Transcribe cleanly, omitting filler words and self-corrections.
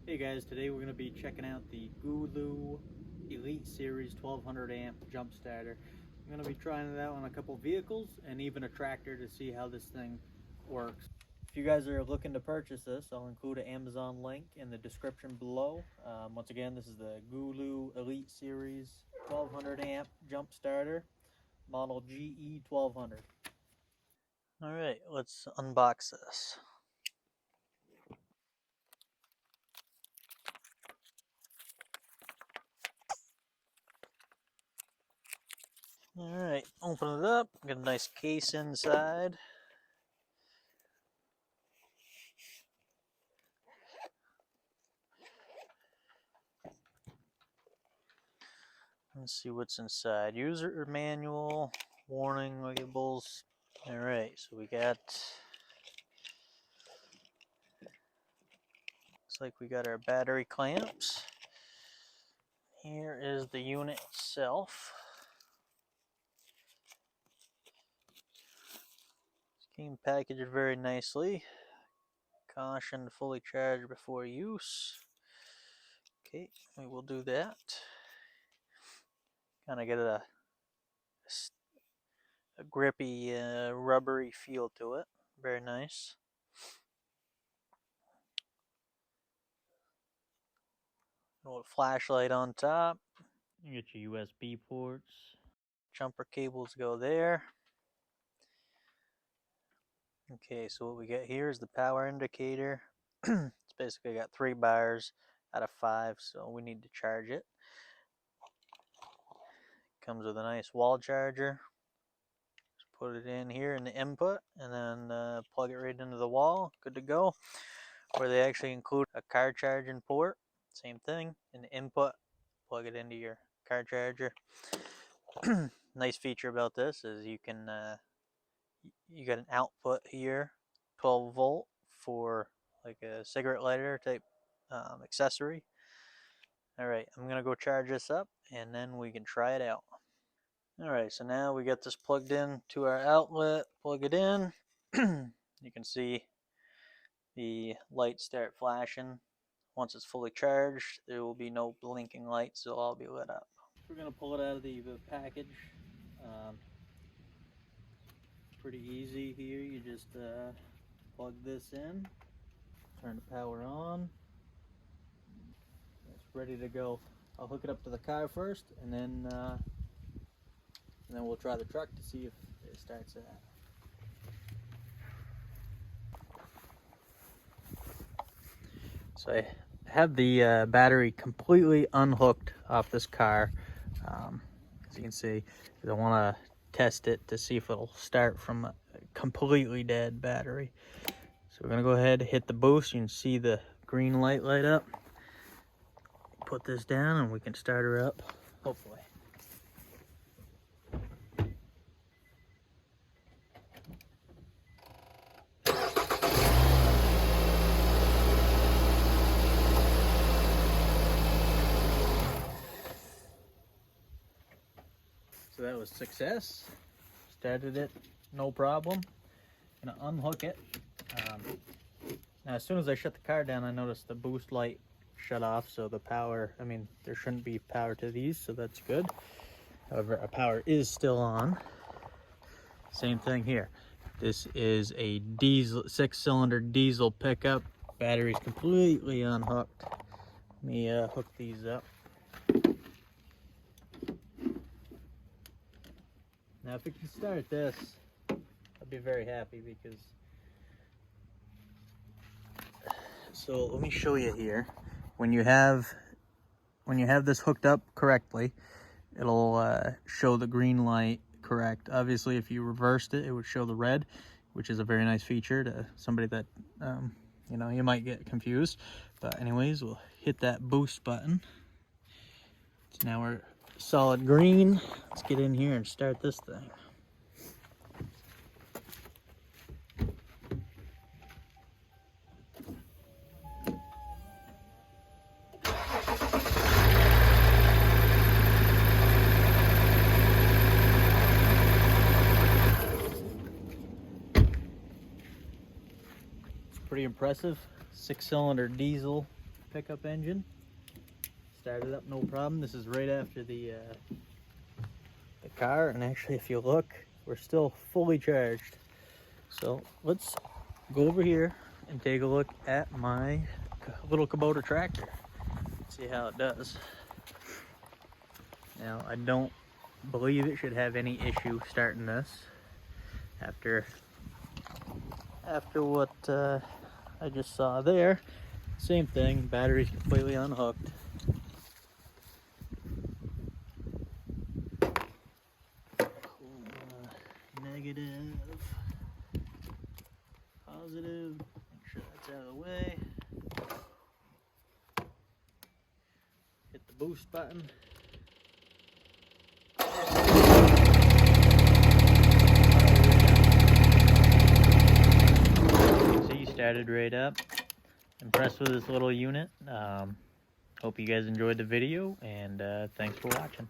Hey guys, today we're going to be checking out the GOOLOO Elite Series 1200 amp jump starter. I'm going to be trying it out on a couple vehicles and even a tractor to see how this thing works. If you guys are looking to purchase this, I'll include an Amazon link in the description below. Once again, this is the GOOLOO Elite Series 1200 amp jump starter, model GE 1200. Alright, let's unbox this. Alright, open it up, get a nice case inside. Let's see what's inside. User manual, warning labels. Alright, so we got, looks like we got our battery clamps. Here is the unit itself. It's came packaged very nicely. Caution to fully charge before use. Okay, we will do that. Kind of get a grippy, rubbery feel to it. Very nice. A little flashlight on top. You get your USB ports. Jumper cables go there. Okay, so what we got here is the power indicator. It's basically got 3 bars out of 5, so we need to charge it. Comes with a nice wall charger. Just put it in here in the input and then plug it right into the wall. Good to go. Or they actually include a car charging port. Same thing. In the input, plug it into your car charger. Nice feature about this is you can you got an output here, 12 volt for like a cigarette lighter type accessory. Alright, I'm gonna go charge this up and then we can try it out. Alright, so now we got this plugged in to our outlet. Plug it in. You can see the lights start flashing. Once it's fully charged, there will be no blinking lights, they'll all be lit up. We're gonna pull it out of the package. Pretty easy here. You just plug this in, turn the power on. It's ready to go. I'll hook it up to the car first, and then we'll try the truck to see if it starts that. So I have the battery completely unhooked off this car, as you can see, because I want to test it to see if it'll start from a completely dead battery. So we're going to go ahead and hit the boost. You can see the green light light up. Put this down and we can start her up, hopefully. So that was success. Started it, no problem. Gonna unhook it. Now as soon as I shut the car down, I noticed the boost light shut off, so the power, I mean, there shouldn't be power to these, so that's good. However, our power is still on. Same thing here. This is a diesel, 6-cylinder diesel pickup. Battery's completely unhooked. Let me hook these up. Now if it can start this, I'd be very happy because, so let me show you here. When you have this hooked up correctly, it'll show the green light correct. Obviously if you reversed it, it would show the red, which is a very nice feature to somebody that you know, you might get confused. But anyways, we'll hit that boost button. So now we're solid green. Let's get in here and start this thing. It's pretty impressive. 6-cylinder diesel pickup engine. Started up no problem. This is right after the car, and actually if you look, we're still fully charged. So let's go over here and take a look at my little Kubota tractor. See how it does. Now I don't believe it should have any issue starting this after what I just saw there. Same thing, battery's completely unhooked. Negative, positive, make sure that's out of the way. Hit the boost button. See, started right up. Impressed with this little unit. Hope you guys enjoyed the video, and thanks for watching.